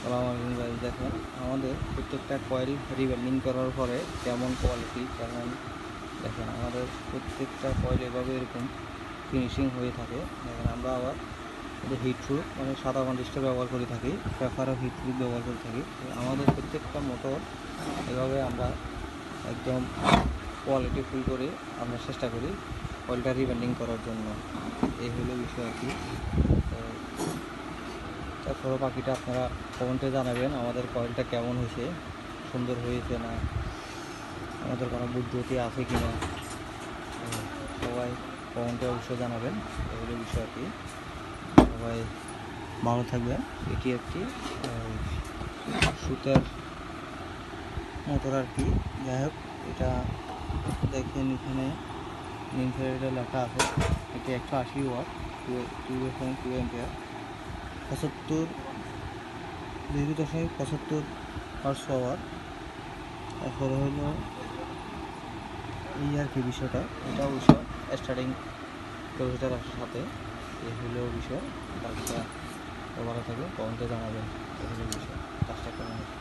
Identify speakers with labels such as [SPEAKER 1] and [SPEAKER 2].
[SPEAKER 1] আসসালামু আলাইকুম গাইস, দেখেন আমাদের প্রত্যেকটা কয়েল রিওয়েল্ডিং করার পরে কেমন কোয়ালিটি কেমন। দেখেন আমাদের প্রত্যেকটা কয়েল এভাবে এরকম ফিনিশিং হয়ে থাকে। দেখেন আমরা আবার হিট প্রুফ মানে সাদা মালিশটা ব্যবহার করে থাকি, পেপারও হিট প্রুফ ব্যবহার করে থাকি। আমাদের প্রত্যেকটা মোটর এভাবে আমরা একদম কোয়ালিটি ফুল করে আমরা চেষ্টা করি কয়েলটা রিওয়েল্ডিং করার জন্য। এই হলো বিষয় আর কি। তারপরে বাকিটা আপনারা কমেন্টে জানাবেন আমাদের কয়েলটা কেমন হয়েছে, সুন্দর হয়েছে না আমাদের কোনো বুদ্ধি আছে কি না। সবাই কমেন্টে অবশ্যই জানাবেন। এগুলো বিষয় আর কি। সবাই ভালো থাকবেন। এটি একটি সুতার মোটর আর কি। যাই হোক, এটা দেখেন এখানে ইনফ্রারেডে লেখা আছে। এটি 180 ওয়াট, 2.2 অ্যাম্পিয়ার, 0.75 হর্স পাওয়ার। তারপরে হলো এই আর কি বিষয়টা, এটা অবশ্য স্টার্টিং ক্যাপাসিটার আসার সাথে। এই হলো বিষয়। বাকিটা ভালো থাকবে, কমেন্টে জানাবেন এই হলো বিষয়, কাজটা কেমন হচ্ছে।